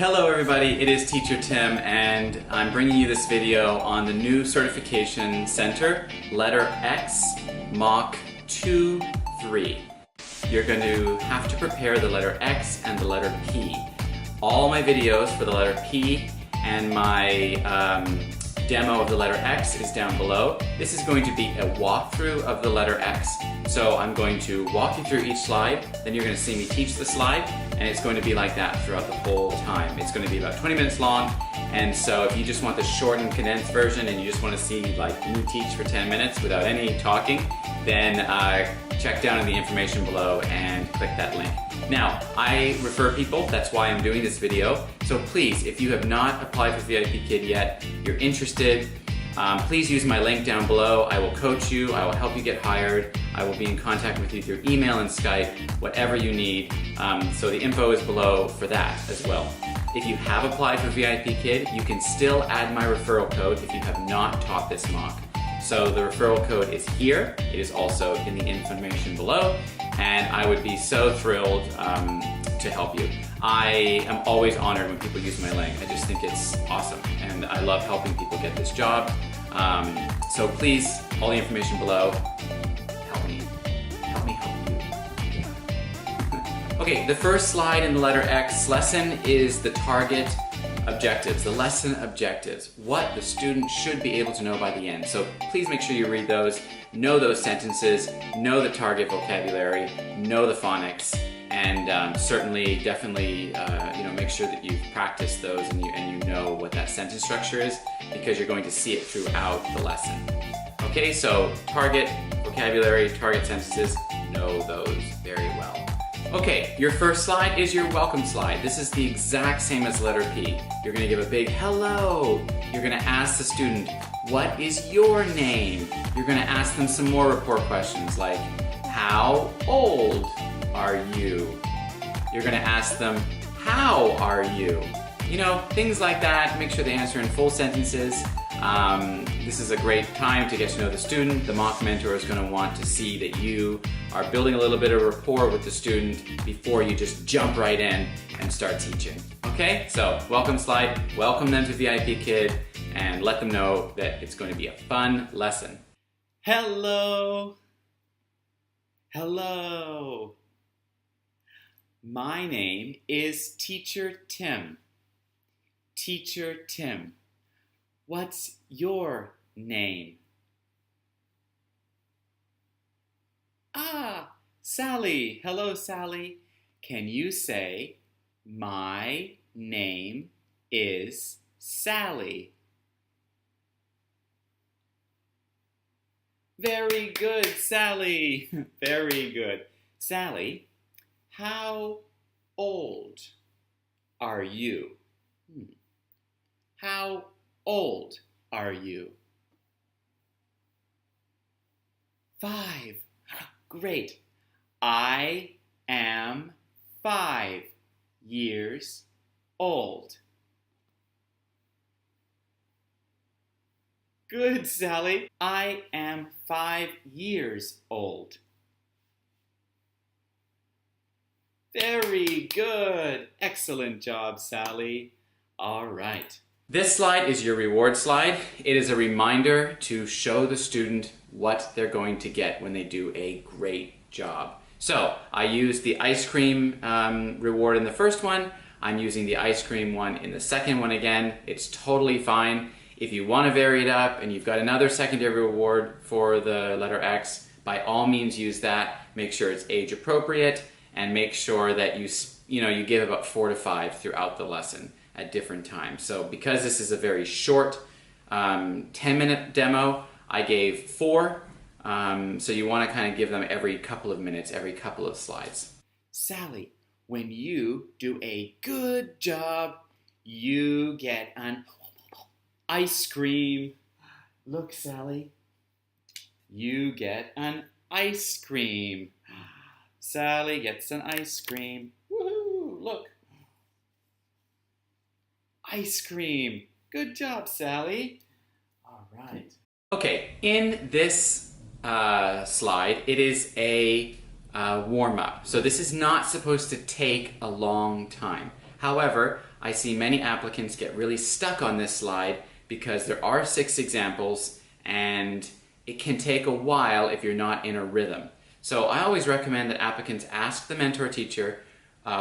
Hello everybody, it is Teacher Tim and I'm bringing you this video on the new certification center, letter X, Mock 2-3. You're going to have to prepare the letter X and the letter P. All my videos for the letter P and my demo of the letter X is down below. This is going to be a walkthrough of the letter X. So I'm going to walk you through each slide, then you're going to see me teach the slide, and it's going to be like that throughout the whole time. It's going to be about 20 minutes long, and so if you just want the short and condensed version and you just want to see like me teach for 10 minutes without any talking, then check down in the information below and click that link. Now, I refer people, that's why I'm doing this video, so please, if you have not applied for VIPKid yet, you're interested, please use my link down below. I will coach you, I will help you get hired, I will be in contact with you through email and Skype, whatever you need. So the info is below for that as well. If you have applied for VIPKid, you can still add my referral code if you have not taught this mock. So the referral code is here, it is also in the information below, and I would be so thrilled to help you. I am always honored when people use my link. I just think it's awesome, and I love helping people get this job. So please, all the information below, help me help you. Okay, the first slide in the letter X lesson is the target objectives, the lesson objectives, what the student should be able to know by the end. So please make sure you read those, know those sentences, know the target vocabulary, know the phonics, and certainly, definitely, make sure that you've practiced those and you know what that sentence structure is, because you're going to see it throughout the lesson. Okay, so target vocabulary, target sentences, know those very well. Okay, your first slide is your welcome slide. This is the exact same as letter P. You're going to give a big hello. You're going to ask the student, what is your name? You're going to ask them some more rapport questions like, how old are you? You're going to ask them, how are you? You know, things like that. Make sure they answer in full sentences. This is a great time to get to know the student. The mock mentor is going to want to see that you are building a little bit of rapport with the student before you just jump right in and start teaching. Okay, so welcome slide, welcome them to VIPKid, and let them know that it's going to be a fun lesson. Hello. Hello. My name is Teacher Tim. Teacher Tim. What's your name? Ah, Sally. Hello, Sally. Can you say, my name is Sally? Very good, Sally. Very good. Sally, how old are you? How old are you? 5. Great. I am 5 years old. Good, Sally. I am 5 years old. Very good. Excellent job, Sally. All right. This slide is your reward slide. It is a reminder to show the student what they're going to get when they do a great job. So I used the ice cream reward in the first one. I'm using the ice cream one in the second one again. It's totally fine. If you want to vary it up and you've got another secondary reward for the letter X, by all means use that. Make sure it's age appropriate and make sure that you give about 4 to 5 throughout the lesson at different times. So because this is a very short 10-minute demo, I gave 4. So you want to kind of give them every couple of minutes, every couple of slides. Sally, when you do a good job, you get an ice cream. Look, Sally, you get an ice cream. Sally gets an ice cream. Woohoo! Look. Ice cream. Good job, Sally. All right. Okay, in this slide, it is a warm-up. So this is not supposed to take a long time. However, I see many applicants get really stuck on this slide because there are 6 examples and it can take a while if you're not in a rhythm. So I always recommend that applicants ask the mentor teacher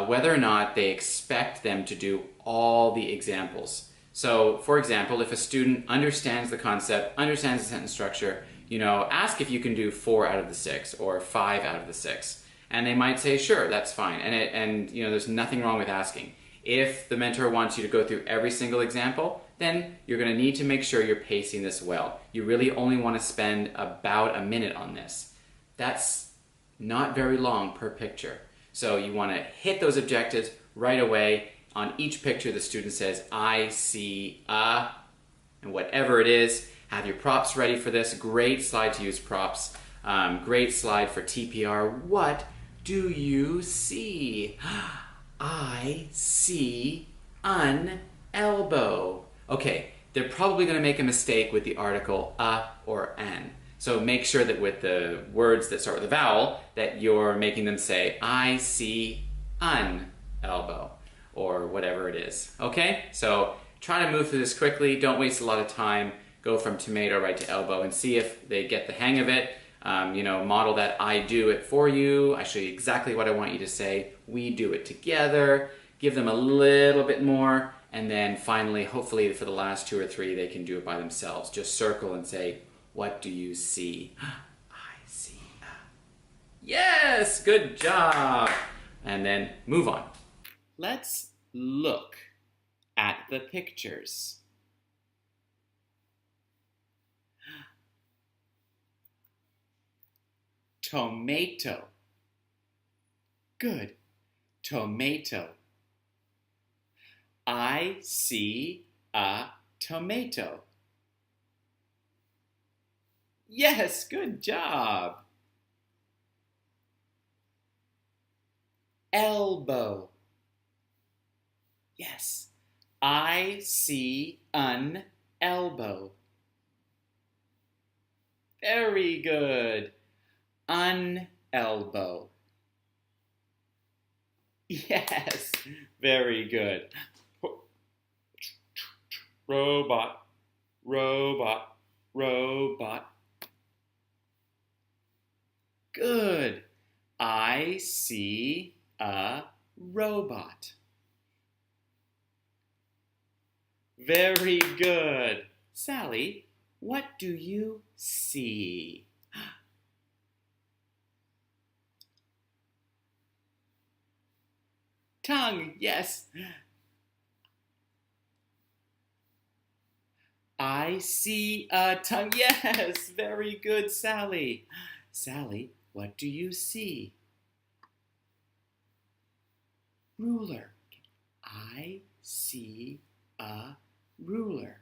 whether or not they expect them to do all the examples. So, for example, if a student understands the concept, understands the sentence structure, ask if you can do 4 out of the 6 or 5 out of the 6. And they might say, sure, that's fine. And there's nothing wrong with asking. If the mentor wants you to go through every single example, then you're going to need to make sure you're pacing this well. You really only want to spend about a minute on this. That's not very long per picture. So you want to hit those objectives right away. On each picture, the student says, I see a, and whatever it is. Have your props ready for this. Great slide to use props. Great slide for TPR. What do you see? I see an elbow. Okay, they're probably going to make a mistake with the article a or an. So make sure that with the words that start with a vowel, that you're making them say, I see an elbow, or whatever it is. Okay, so try to move through this quickly. Don't waste a lot of time. Go from tomato right to elbow and see if they get the hang of it. Model that I do it for you. I show you exactly what I want you to say. We do it together. Give them a little bit more. And then finally, hopefully for the last 2 or 3, they can do it by themselves. Just circle and say, what do you see? I see. Yes, good job. And then move on. Let's look at the pictures. Tomato. Good. Tomato. I see a tomato. Yes, good job. Elbow. Yes, I see an elbow. Very good. Unelbow. Yes, very good. Robot, robot, robot. Good. I see a robot. Very good. Sally, what do you see? Tongue, yes. I see a tongue. Yes, very good, Sally. Sally, what do you see? Ruler. I see a ruler.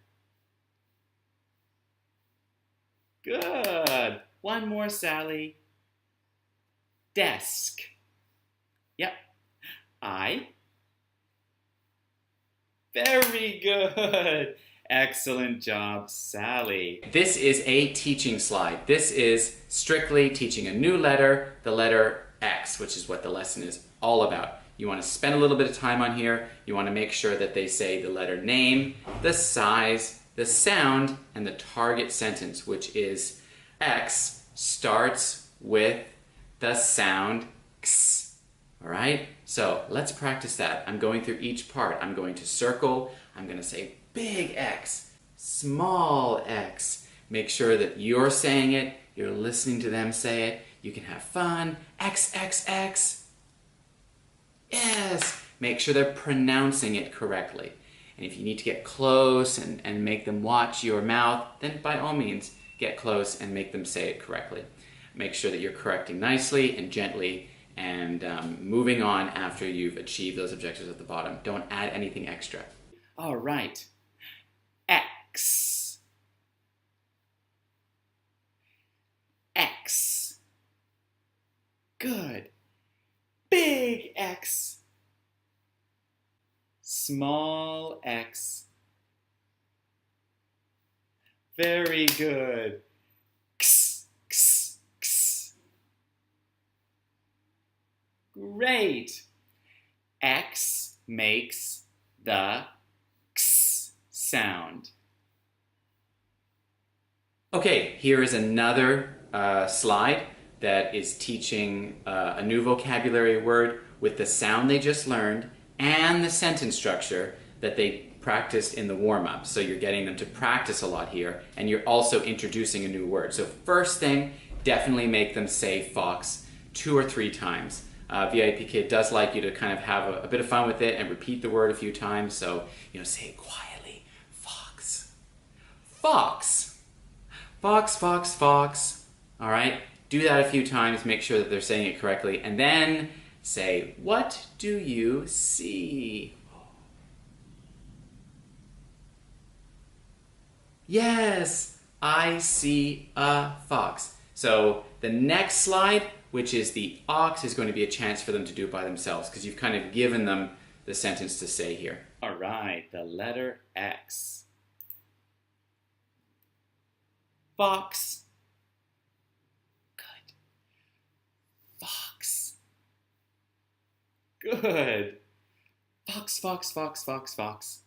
Good. One more, Sally. Desk. Yep. Very good. Excellent job, Sally. This is a teaching slide. This is strictly teaching a new letter, the letter X, which is what the lesson is all about. You want to spend a little bit of time on here. You want to make sure that they say the letter name, the size, the sound, and the target sentence, which is X starts with the sound X. All right? So let's practice that. I'm going through each part. I'm going to circle. I'm going to say big X, small x. Make sure that you're saying it, you're listening to them say it. You can have fun. X, X, X. Yes. Make sure they're pronouncing it correctly. And if you need to get close and make them watch your mouth, then by all means, get close and make them say it correctly. Make sure that you're correcting nicely and gently and moving on after you've achieved those objectives at the bottom. Don't add anything extra. All right. X. X. Good. Big X. Small x. Very good. X, x, x. Great. X makes the x sound. Okay, here is another slide that is teaching a new vocabulary word with the sound they just learned and the sentence structure that they practiced in the warm-up. So you're getting them to practice a lot here, and you're also introducing a new word. So first thing, definitely make them say fox 2 or 3 times. VIPKid does like you to kind of have a bit of fun with it and repeat the word a few times. So, say it quietly. Fox. Fox. Fox, fox, fox. All right? Do that a few times. Make sure that they're saying it correctly. And then say, what do you see? Yes, I see a fox. So the next slide, which is the ox, is going to be a chance for them to do it by themselves because you've kind of given them the sentence to say here. All right, the letter X. Fox. Good. Fox. Good. Fox, fox, fox, fox, fox.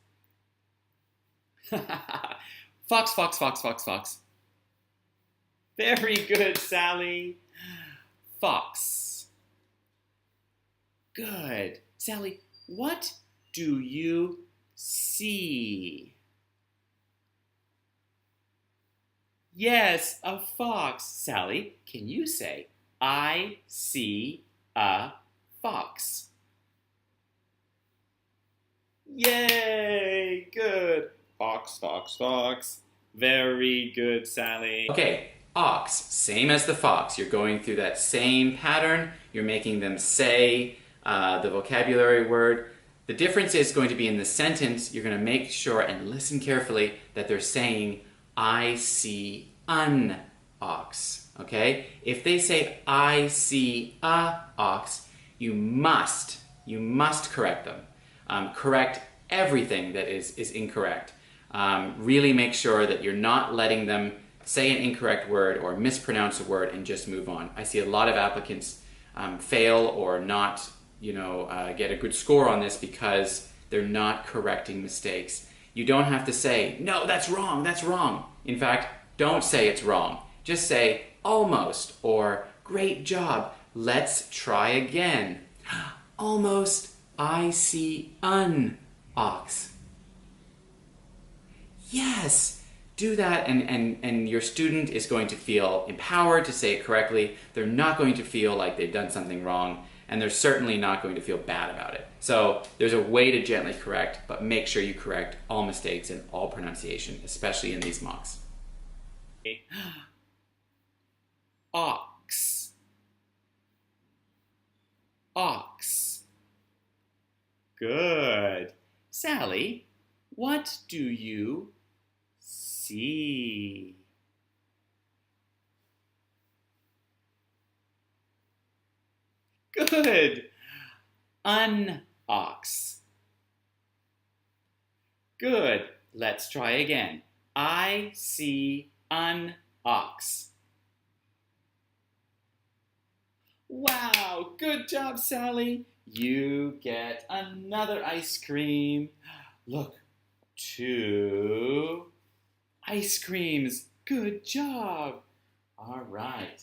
Fox, fox, fox, fox, fox. Very good, Sally. Fox. Good. Sally, what do you see? Yes, a fox. Sally, can you say, I see a fox? Yay! Good. Fox, fox, fox. Very good, Sally. Okay, ox, same as the fox. You're going through that same pattern. You're making them say the vocabulary word. The difference is going to be in the sentence. You're going to make sure and listen carefully that they're saying, I see an ox. Okay? If they say, I see a ox, you must correct them. Correct everything that is incorrect. Really make sure that you're not letting them say an incorrect word or mispronounce a word and just move on. I see a lot of applicants fail or not, get a good score on this because they're not correcting mistakes. You don't have to say, no, that's wrong, that's wrong. In fact, don't say it's wrong. Just say, almost, or great job, let's try again. Almost, I see an ox. Yes, do that and your student is going to feel empowered to say it correctly. They're not going to feel like they've done something wrong, and they're certainly not going to feel bad about it. So there's a way to gently correct, but make sure you correct all mistakes and all pronunciation, especially in these mocks. Ox. Ox. Good. Sally, what do you see? Good. An ox. Good. Let's try again. I see an ox. Wow, good job, Sally. You get another ice cream. Look, 2 ice creams. Good job. All right.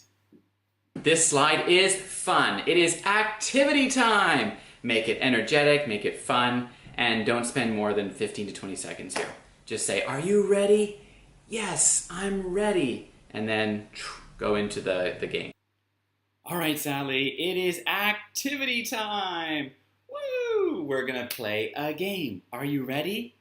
This slide is fun. It is activity time. Make it energetic, make it fun, and don't spend more than 15 to 20 seconds here. Just say, are you ready? Yes, I'm ready. And then go into the game. All right, Sally, it is activity time. Woo! We're gonna play a game. Are you ready?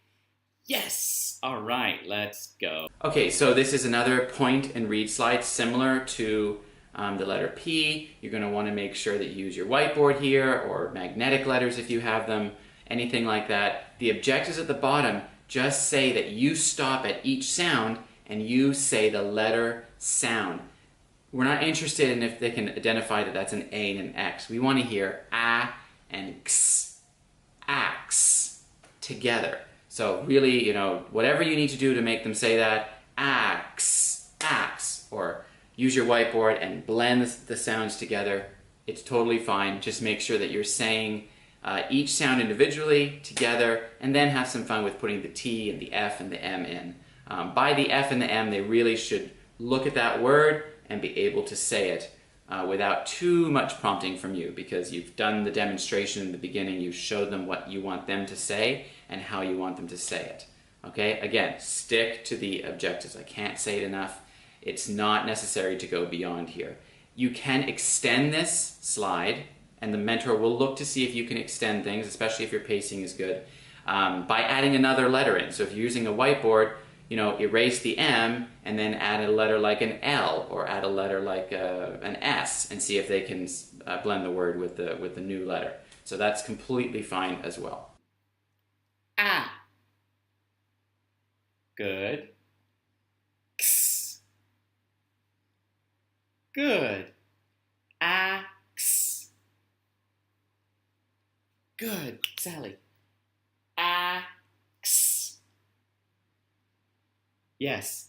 Yes! All right, let's go. Okay, so this is another point and read slide similar to the letter P. You're gonna wanna make sure that you use your whiteboard here or magnetic letters if you have them, anything like that. The objectives at the bottom just say that you stop at each sound and you say the letter sound. We're not interested in if they can identify that that's an A and an X. We want to hear A and X, ax, together. So really, whatever you need to do to make them say that, ax, ax, or use your whiteboard and blend the sounds together. It's totally fine. Just make sure that you're saying each sound individually, together, and then have some fun with putting the T and the F and the M in. By the F and the M, they really should look at that word and be able to say it without too much prompting from you, because you've done the demonstration in the beginning, you've showed them what you want them to say and how you want them to say it. Okay, again, stick to the objectives. I can't say it enough. It's not necessary to go beyond here. You can extend this slide, and the mentor will look to see if you can extend things, especially if your pacing is good, by adding another letter in. So if you're using a whiteboard, erase the M and then add a letter like an L, or add a letter like an S, and see if they can blend the word with the new letter. So that's completely fine as well. Ah. Good. X. Good. Ax. Good. Sally. Ax. Yes.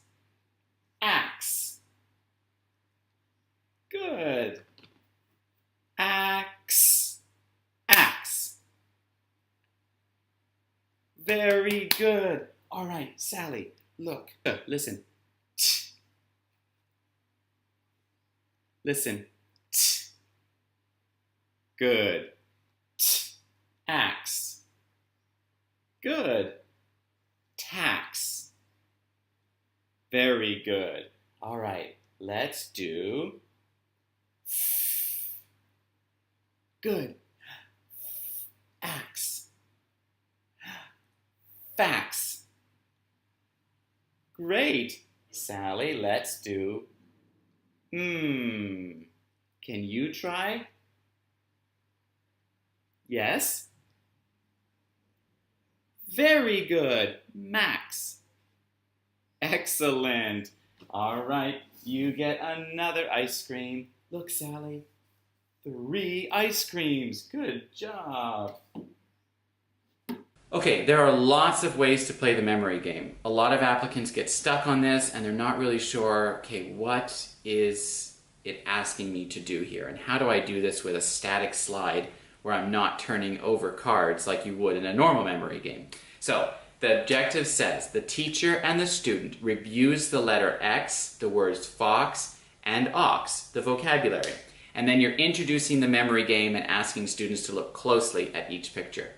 Ax. Good. Ax. Ax. Very good. All right, Sally, look. Listen. Listen. Good. Ax. Good. Tax. Very good. All right, let's do. Good. Ax. Fax. Great. Sally, let's do. Can you try? Yes? Very good. Max. Excellent. All right, you get another ice cream. Look, Sally. 3 ice creams. Good job. Okay, there are lots of ways to play the memory game. A lot of applicants get stuck on this and they're not really sure, okay, what is it asking me to do here? And how do I do this with a static slide where I'm not turning over cards like you would in a normal memory game? So, the objective says the teacher and the student reviews the letter X, the words fox, and ox, the vocabulary. And then you're introducing the memory game and asking students to look closely at each picture.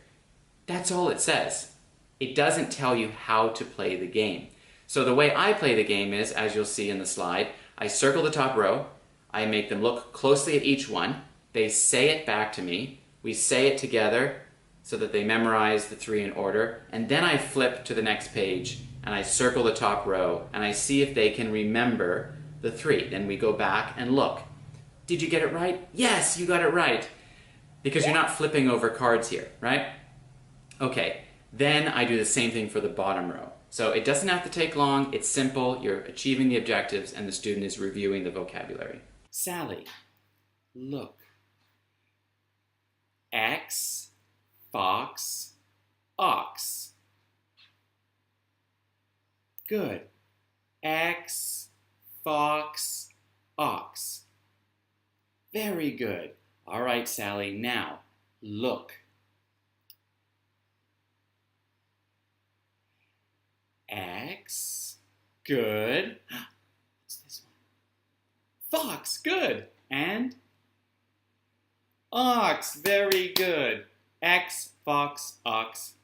That's all it says. It doesn't tell you how to play the game. So the way I play the game is, as you'll see in the slide, I circle the top row, I make them look closely at each one, they say it back to me, we say it together so that they memorize the 3 in order, and then I flip to the next page and I circle the top row and I see if they can remember the 3. Then we go back and look. Did you get it right? Yes, you got it right. Because you're not flipping over cards here, right? Okay, then I do the same thing for the bottom row. So it doesn't have to take long, it's simple, you're achieving the objectives and the student is reviewing the vocabulary. Sally, look. X, fox, ox. Good. X, fox, ox. Very good. All right, Sally, now look. X, good. What's this one? Fox, good. And ox, very good. X, fox, ox.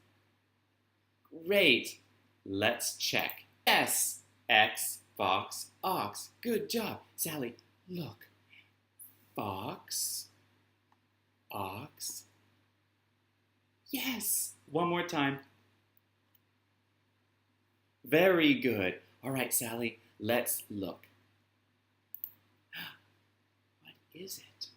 Great. Let's check. Yes, X, fox, ox. Good job. Sally, look. Fox, ox. Yes. One more time. Very good. All right, Sally, let's look. What is it?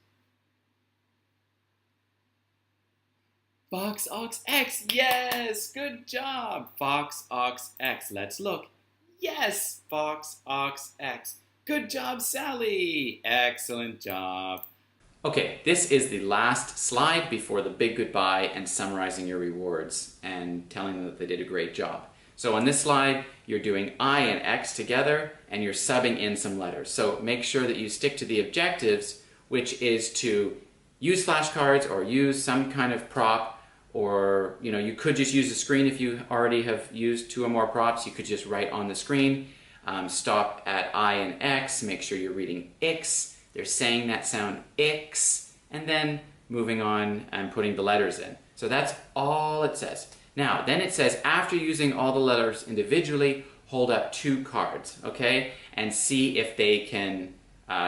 Fox, ox, X. Yes, good job. Fox, ox, X. Let's look. Yes, fox, ox, X. Good job, Sally. Excellent job. Okay, this is the last slide before the big goodbye and summarizing your rewards and telling them that they did a great job. So on this slide, you're doing I and X together and you're subbing in some letters. So make sure that you stick to the objectives, which is to use flashcards or use some kind of prop, or you could just use the screen if you already have used 2 or more props. You could just write on the screen. Stop at I and X, make sure you're reading X. They're saying that sound X, and then moving on and putting the letters in. So that's all it says. Now, then it says, after using all the letters individually, hold up 2 cards, okay? And see if they can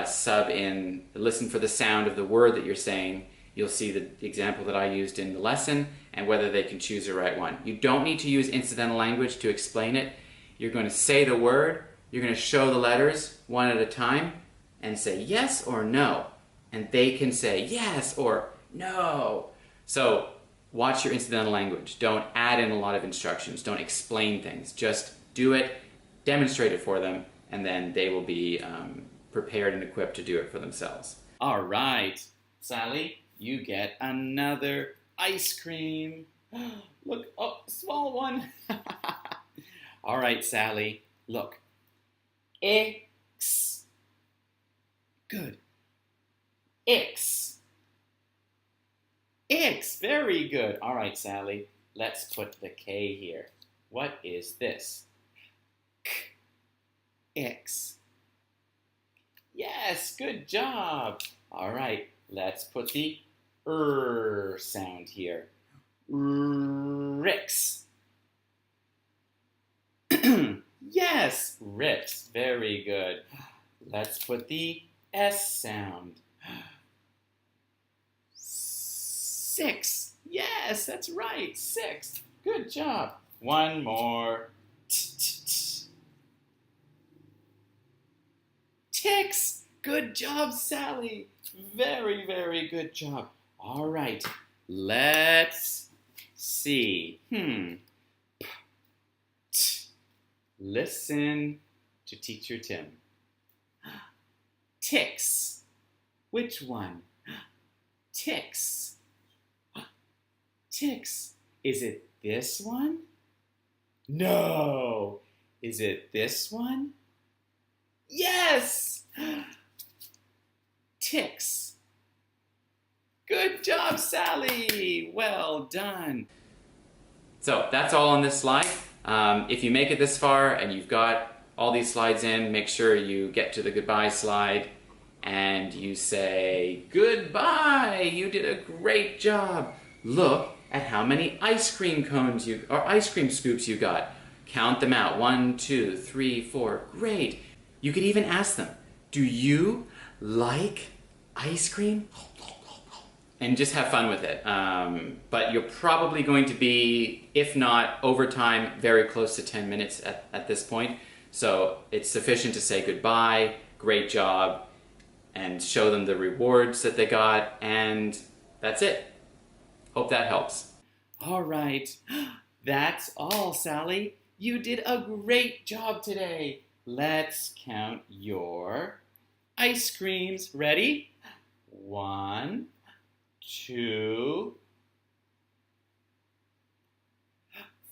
sub in, listen for the sound of the word that you're saying. You'll see the example that I used in the lesson, and whether they can choose the right one. You don't need to use incidental language to explain it. You're going to say the word, you're going to show the letters one at a time, and say yes or no. And they can say yes or no. So watch your incidental language. Don't add in a lot of instructions. Don't explain things. Just do it, demonstrate it for them, and then they will be prepared and equipped to do it for themselves. All right, Sally, you get another ice cream. Look, oh, small one. All right, Sally, look. X. Good. X. X, very good. All right, Sally, let's put the K here. What is this? K. X. Yes, good job. All right, let's put the sound here. Rix. Yes, rips. Very good. Let's put the S sound. 6. Yes, that's right. 6. Good job. One more. Ticks. Good job, Sally. Very, very good job. All right. Let's see. Listen to Teacher Tim. Ticks. Which one? Ticks. Ticks. Is it this one? No. Is it this one? Yes. Ticks. Good job, Sally. Well done. So that's all on this slide. If you make it this far and you've got all these slides in, make sure you get to the goodbye slide and you say, goodbye, you did a great job. Look at how many ice cream cones or ice cream scoops you got. Count them out. 1, 2, 3, 4. Great. You could even ask them, do you like ice cream? And just have fun with it. But you're probably going to be, if not over time, very close to 10 minutes at this point. So it's sufficient to say goodbye, great job, and show them the rewards that they got, and that's it. Hope that helps. All right. That's all, Sally. You did a great job today. Let's count your ice creams. Ready? 1, 2,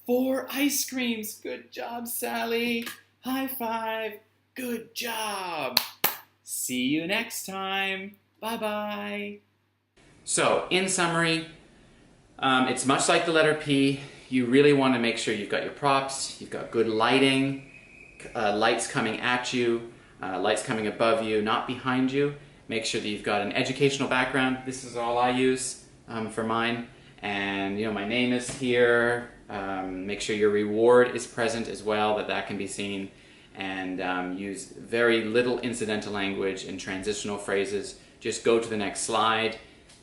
4 ice creams. Good job, Sally. High five. Good job. See you next time. Bye-bye. So, in summary, it's much like the letter P. You really want to make sure you've got your props, you've got good lighting, lights coming at you, lights coming above you, not behind you. Make sure that you've got an educational background. This is all I use for mine. And my name is here. Make sure your reward is present as well, that can be seen. And use very little incidental language and transitional phrases. Just go to the next slide.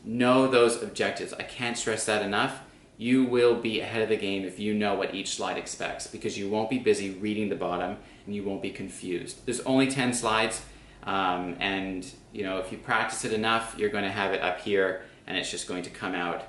Know those objectives. I can't stress that enough. You will be ahead of the game if you know what each slide expects, because you won't be busy reading the bottom and you won't be confused. There's only 10 slides. And if you practice it enough, you're going to have it up here, and it's just going to come out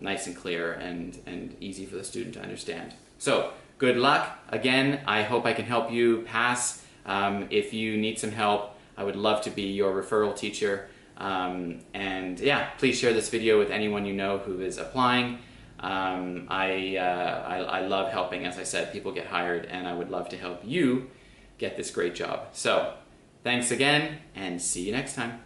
nice and clear and easy for the student to understand. So good luck. Again, I hope I can help you pass. If you need some help, I would love to be your referral teacher. And yeah, please share this video with anyone you know who is applying. I love helping, as I said, people get hired, and I would love to help you get this great job. So thanks again, and see you next time.